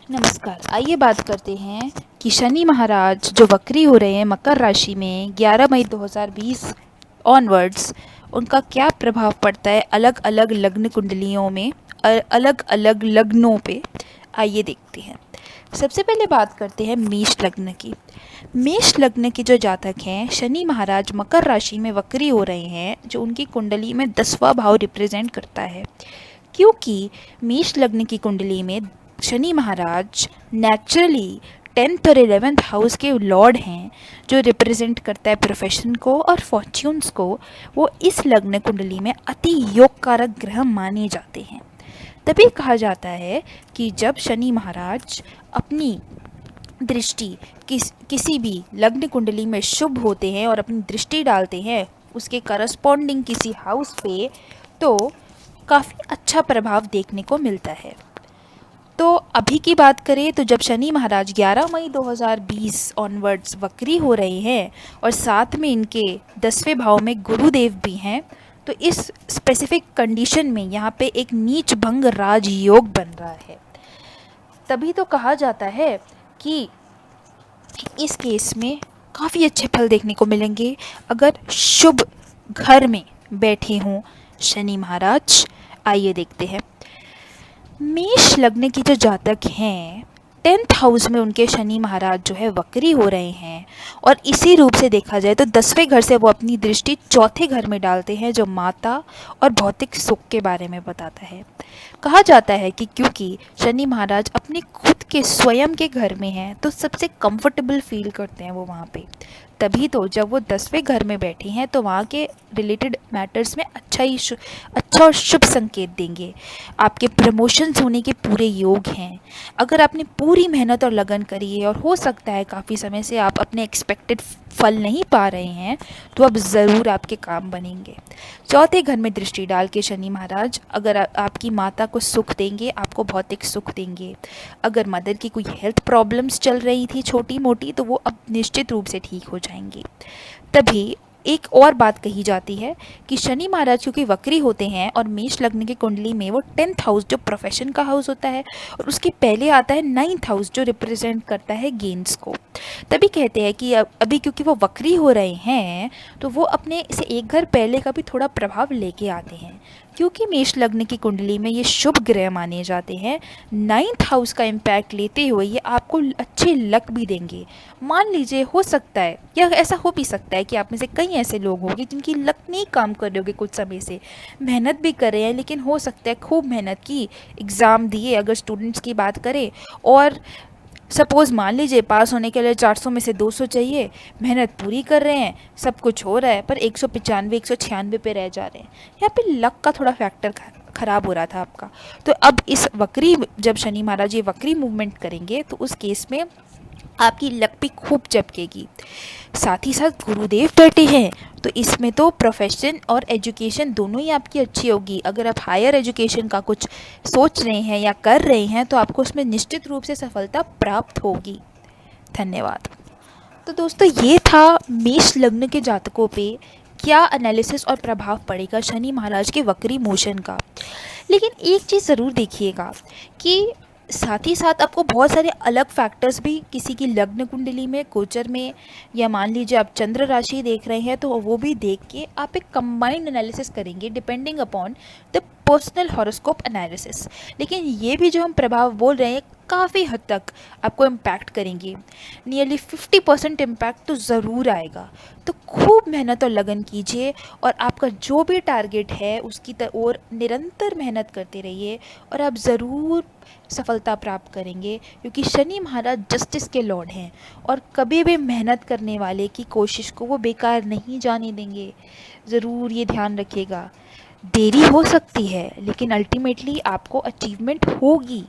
नमस्कार। आइए बात करते हैं कि शनि महाराज जो वक्री हो रहे हैं मकर राशि में 11 मई 2020 ऑनवर्ड्स, उनका क्या प्रभाव पड़ता है अलग अलग लग्न कुंडलियों में, अलग अलग लग्नों पे। आइए देखते हैं। सबसे पहले बात करते हैं मेष लग्न की। मेष लग्न के जो जातक हैं, शनि महाराज मकर राशि में वक्री हो रहे हैं, जो उनकी कुंडली में 10वां भाव रिप्रेजेंट करता है। क्योंकि मेष लग्न की कुंडली में शनि महाराज नेचुरली 10th और 11th हाउस के लॉर्ड हैं, जो रिप्रेजेंट करता है प्रोफेशन को और फॉर्च्यून्स को। वो इस लग्न कुंडली में अति योग कारक ग्रह माने जाते हैं। तभी कहा जाता है कि जब शनि महाराज अपनी दृष्टि किसी भी लग्न कुंडली में शुभ होते हैं और अपनी दृष्टि डालते हैं उसके करस्पॉन्डिंग किसी हाउस पे, तो काफ़ी अच्छा प्रभाव देखने को मिलता है। तो अभी की बात करें तो जब शनि महाराज 11 मई 2020 ऑनवर्ड्स वक्री हो रहे हैं और साथ में इनके 10वें भाव में गुरुदेव भी हैं, तो इस स्पेसिफिक कंडीशन में यहाँ पे एक नीच भंग राजयोग बन रहा है। तभी तो कहा जाता है कि इस केस में काफ़ी अच्छे फल देखने को मिलेंगे अगर शुभ घर में बैठे हों शनि महाराज। आइए देखते हैं। मेष लग्न की जो जातक हैं, 10th हाउस में उनके शनि महाराज जो है वक्री हो रहे हैं, और इसी रूप से देखा जाए तो 10वें घर से वो अपनी दृष्टि चौथे घर में डालते हैं, जो माता और भौतिक सुख के बारे में बताता है। कहा जाता है कि क्योंकि शनि महाराज अपने खुद के स्वयं के घर में हैं, तो सबसे कंफर्टेबल फील करते हैं वो वहाँ पे। तभी तो जब वो 10वें घर में बैठे हैं तो वहाँ के रिलेटेड मैटर्स में अच्छा और शुभ संकेत देंगे। आपके प्रमोशंस होने के पूरे योग हैं अगर आपने पूरी मेहनत और लगन करी है, और हो सकता है काफ़ी समय से आप अपने एक्सपेक्टेड फल नहीं पा रहे हैं, तो अब ज़रूर आपके काम बनेंगे। चौथे घर में दृष्टि डाल के शनि महाराज अगर आपकी माता को सुख देंगे, आपको भौतिक सुख देंगे। अगर मदर की कोई हेल्थ प्रॉब्लम्स चल रही थी छोटी मोटी, तो वो अब निश्चित रूप से ठीक हो जाएंगी। तभी एक और बात कही जाती है कि शनि महाराज क्योंकि वक्री होते हैं और मेष लग्न की कुंडली में वो 10th हाउस जो प्रोफेशन का हाउस होता है, और उसके पहले आता है 9th हाउस जो रिप्रेजेंट करता है गेन्स को। तभी कहते हैं कि अभी क्योंकि वो वक्री हो रहे हैं, तो वो अपने से एक घर पहले का भी थोड़ा प्रभाव लेके आते हैं। क्योंकि मेष लग्न की कुंडली में ये शुभ ग्रह माने जाते हैं, 9th हाउस का इम्पैक्ट लेते हुए ये आपको अच्छे लक भी देंगे। मान लीजिए हो सकता है, या ऐसा हो भी सकता है कि आप में से कई ऐसे लोग होंगे जिनकी लक नहीं काम कर रहे होगे, कुछ समय से मेहनत भी कर रहे हैं, लेकिन हो सकता है खूब मेहनत की, एग्ज़ाम दिए अगर स्टूडेंट्स की बात करें, और सपोज़ मान लीजिए पास होने के लिए 400 में से 200 चाहिए, मेहनत पूरी कर रहे हैं, सब कुछ हो रहा है, पर 195 196 पे रह जा रहे हैं। यहाँ पे लक का थोड़ा फैक्टर ख़राब हो रहा था आपका। तो अब इस वक्री, जब शनि महाराज ये वक्री मूवमेंट करेंगे, तो उस केस में आपकी लक भी खूब चमकेगी। साथ ही साथ गुरुदेव बैठे हैं, तो इसमें तो प्रोफेशन और एजुकेशन दोनों ही आपकी अच्छी होगी। अगर आप हायर एजुकेशन का कुछ सोच रहे हैं या कर रहे हैं, तो आपको उसमें निश्चित रूप से सफलता प्राप्त होगी। धन्यवाद। तो दोस्तों, ये था मेष लग्न के जातकों पे क्या एनालिसिस और प्रभाव पड़ेगा शनि महाराज के वक्री मोशन का। लेकिन एक चीज़ ज़रूर देखिएगा कि साथ ही साथ आपको बहुत सारे अलग फैक्टर्स भी किसी की लग्न कुंडली में, गोचर में, या मान लीजिए आप चंद्र राशि देख रहे हैं, तो वो भी देख के आप एक कंबाइंड एनालिसिस करेंगे depending upon the personal horoscope analysis. लेकिन ये भी जो हम प्रभाव बोल रहे हैं काफ़ी हद तक आपको इम्पैक्ट करेंगे। नियरली 50% इम्पैक्ट तो ज़रूर आएगा। तो खूब मेहनत और लगन कीजिए, और आपका जो भी टारगेट है उसकी ओर निरंतर मेहनत करते रहिए, और आप ज़रूर सफलता प्राप्त करेंगे। क्योंकि शनि महाराज जस्टिस के लॉर्ड हैं, और कभी भी मेहनत करने वाले की कोशिश को वो बेकार नहीं जाने देंगे। ज़रूर ये ध्यान रखिएगा, देरी हो सकती है लेकिन अल्टीमेटली आपको अचीवमेंट होगी।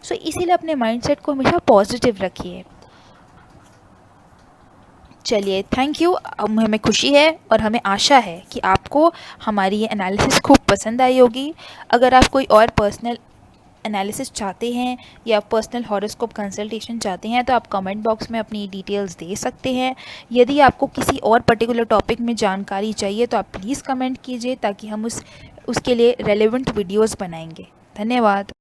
सो इसीलिए अपने माइंडसेट को हमेशा पॉजिटिव रखिए। चलिए, थैंक यू। हमें खुशी है और हमें आशा है कि आपको हमारी ये एनालिसिस खूब पसंद आई होगी। अगर आप कोई और पर्सनल एनालिसिस चाहते हैं या पर्सनल हॉरोस्कोप कंसल्टेशन चाहते हैं, तो आप कमेंट बॉक्स में अपनी डिटेल्स दे सकते हैं। यदि आपको किसी और पर्टिकुलर टॉपिक में जानकारी चाहिए, तो आप प्लीज़ कमेंट कीजिए, ताकि हम उसके लिए रेलेवेंट वीडियोस बनाएंगे। धन्यवाद।